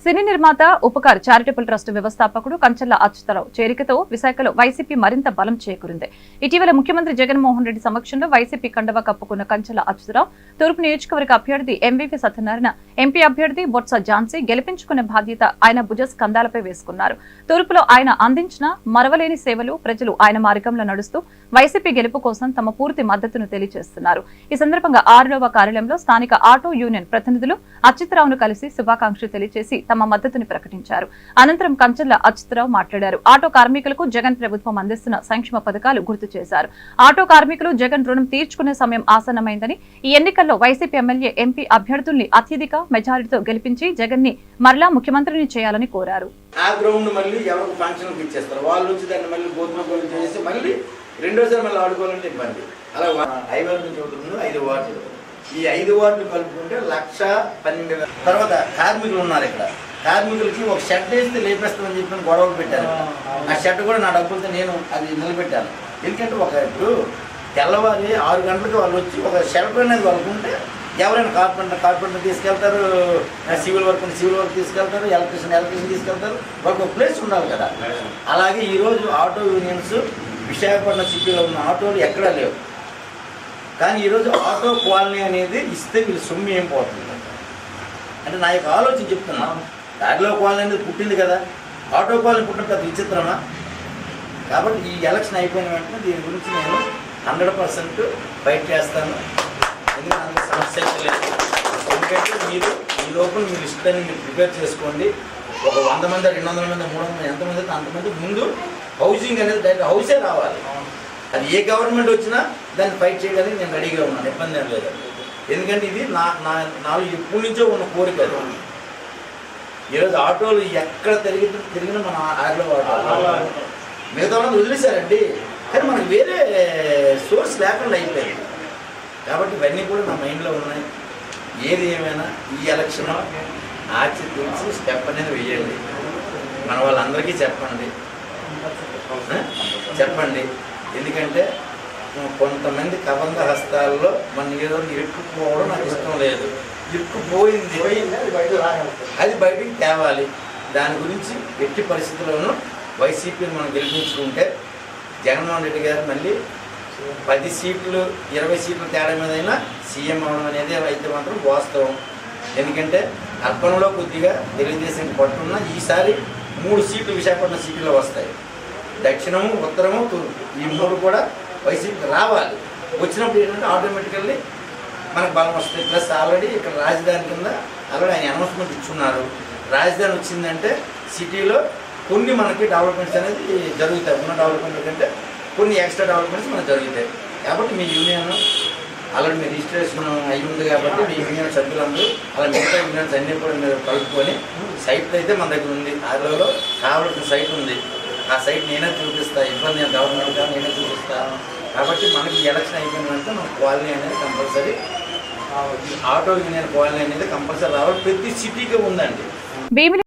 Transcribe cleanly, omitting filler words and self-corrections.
సినీ నిర్మాత Upkar charitable trust వ్యవస్థాపకుడు కంచర్ల అచ్యుతరావు చేరికతో విశాఖలో వైసీపీ మరింత బలం చేకూరింది. ఇటీవల ముఖ్యమంత్రి జగన్మోహన్ రెడ్డి సమక్షంలో వైసీపీ కండవా కప్పుకున్న కంచర్ల అచ్యుతరావు తూర్పు నియోజకవర్గ అభ్యర్థి ఎంవీవీ సత్యనారాయణ, ఎంపీ అభ్యర్థి బొత్స ఝాన్సీ గెలిపించుకునే బాధ్యత ఆయన భుజ స్కంధాలపై వేసుకున్నారు. తూర్పులో ఆయన అందించిన మరవలేని సేవలు ప్రజలు ఆయన మార్గంలో నడుస్తూ వైసీపీ గెలుపు కోసం తమ పూర్తి మద్దతును తెలియజేస్తున్నారు. ఈ సందర్భంగా 6వ కార్యాలయంలో స్థానిక ఆటో యూనియన్ ప్రతినిధులు అచ్యుతరావును కలిసి శుభాకాంక్షలు తెలియజేసి తమ మద్దతుని ప్రకటించారు. అనంతరం కంచర్ల అచ్యుతరావు మాట్లాడారు. ఆటో కార్మికులకు జగన్ ప్రభుత్వం అందిస్తున్న సంక్షేమ పథకాలు గుర్తు చేశారు. ఆటో కార్మికులు జగన్ రుణం తీర్చుకునే సమయం ఆసన్నమైందని, ఈ ఎన్నికల్లో వైసీపీ ఎమ్మెల్యే, ఎంపీ అభ్యర్థుల్ని అత్యధిక మెజారిటీతో గెలిపించి జగన్ ని మరలా ముఖ్యమంత్రిని చేయాలని కోరారు. ఆ గ్రౌండ్ మళ్ళీ ఎవరికి ఫంక్షన్కి ఇచ్చేస్తారు, వాళ్ళు వచ్చి దాన్ని మళ్ళీ గోధుమ చేసి మళ్ళీ రెండోసారి మళ్ళీ ఆడుకోవాలంటే ఇబ్బంది. అలా 5 నుంచి 5 వార్డులు, ఈ 5 వార్డులు కలుపుకుంటే 1,12,000. తర్వాత కార్మికులు ఉన్నారు. ఇక్కడ కార్మికులకి ఒక షెడ్ వేస్తే లేపేస్తామని చెప్పి గొడవలు పెట్టారు. ఆ షెడ్ కూడా నా డబ్బులతో నేను అది నిలబెట్టాను. ఎందుకంటే ఇప్పుడు తెల్లవారి 6 గంటలకు వాళ్ళు వచ్చి ఒక షెల్టర్ అనేది వాళ్ళకుంటే ఎవరైనా కార్పెంటర్ తీసుకెళ్తారు, సివిల్ వర్క్ తీసుకెళ్తారు, ఎలక్ట్రీషియన్ తీసుకెళ్తారు. వాళ్ళకి ఒక ప్లేస్ ఉండాలి కదా. అలాగే ఈరోజు ఆటో యూనియన్స్ విశాఖపట్నం సిటీలో ఉన్న ఆటోలు ఎక్కడా లేవు. కానీ ఈరోజు ఆటో కాలనీ అనేది ఇస్తే వీళ్ళు సొమ్ము ఏం పోతుంది అంటే నా యొక్క ఆలోచన చెప్తున్నాను. దారిలో కాలనీ అనేది పుట్టింది కదా, ఆటో కాలనీ పుట్టిన పెద్ద విచిత్రమా? కాబట్టి ఈ ఎలక్షన్ అయిపోయిన వెంటనే దీని గురించి నేను 100% ఫైట్ చేస్తాను. ఎందుకంటే అందులో సమస్య లేదు. ఎందుకంటే మీరు ఈ లోపల మీరు ఇష్టాన్ని మీరు ప్రిపేర్ చేసుకోండి. ఒక 100 మంది, 200 మంది, 300 ఎంతమంది అయితే అంతమంది ముందు హౌసింగ్ అనేది డైరెక్ట్ హౌసే రావాలి. అది ఏ గవర్నమెంట్ వచ్చినా దాన్ని ఫైట్ చేయడానికి నేను రెడీగా ఉన్నాను, ఇబ్బంది ఏం లేదు. ఎందుకంటే ఇది నాలో ఎప్పటి నుంచో ఉన్న కోరిక. ఈరోజు ఆటోలు ఎక్కడ తిరిగినా మన ఆటో మిగతా వాళ్ళని వదిలేశారండి. కానీ మనకు వేరే సోర్స్ లేకుండా అయిపోయింది. కాబట్టి ఇవన్నీ కూడా నా మైండ్లో ఉన్నాయి. ఏది ఏమైనా ఈ ఎలక్షన్ ఆచి తెలిసి స్టెప్ అనేది వేయండి. మన వాళ్ళందరికీ చెప్పండి. ఎందుకంటే కొంతమంది కబంధ హస్తాల్లో మన ఏదో ఇరుక్కుపోవడం నాకు ఇష్టం లేదు. ఇరుక్కుపోయింది అది బయటికి తేవాలి. దాని గురించి ఎట్టి పరిస్థితుల్లోనూ వైసీపీని మనం గెలిపించుకుంటే జగన్మోహన్ రెడ్డి గారు మళ్ళీ 10 సీట్లు 20 సీట్ల తేడా మీదైనా సీఎం అవడం అనేది అయితే మాత్రం వాస్తవం. ఎందుకంటే అర్బన్లో కొద్దిగా తెలుగుదేశం పట్టున్న ఈసారి 3 సీట్లు విశాఖపట్నం సిటీలో వస్తాయి. దక్షిణము, ఉత్తరము, తూర్పు ఈ 3 కూడా వైసీపీకి రావాలి. వచ్చినప్పుడు ఏంటంటే ఆటోమేటికల్లీ మనకు బలం వస్తుంది. ప్లస్ ఆల్రెడీ ఇక్కడ రాజధాని కింద ఆల్రెడీ ఆయన అనౌన్స్మెంట్ ఇచ్చున్నారు. రాజధాని వచ్చిందంటే సిటీలో కొన్ని మనకి డెవలప్మెంట్స్ అనేది జరుగుతాయి. ఉన్న డెవలప్మెంట్ కంటే కొన్ని ఎక్స్ట్రా డెవలప్మెంట్స్ మనకు జరుగుతాయి. కాబట్టి మీ యూనియన్ ఆల్రెడీ మీ రిజిస్ట్రేషన్ అయి ఉంది కాబట్టి మీ యూనియన్ సభ్యులందరూ అలా మిగతా యూనియన్స్ అన్నీ కూడా మీరు కలుపుకొని సైట్ అయితే మన దగ్గర ఉంది. ఆరులో కావాల్సిన సైట్ ఉంది. ఆ సైట్ నేనే చూపిస్తాను. ఇబ్బంది గవర్నమెంట్ కానీ నేనే చూపిస్తాను. కాబట్టి మనకి ఎలక్షన్ అయిపోయినంటే మన కాలనీ అనేది కంపల్సరీ, ఆటో యూనియన్ కాలనీ అనేది కంపల్సరీ రావాలి. ప్రతి సిటీకి ఉందండి.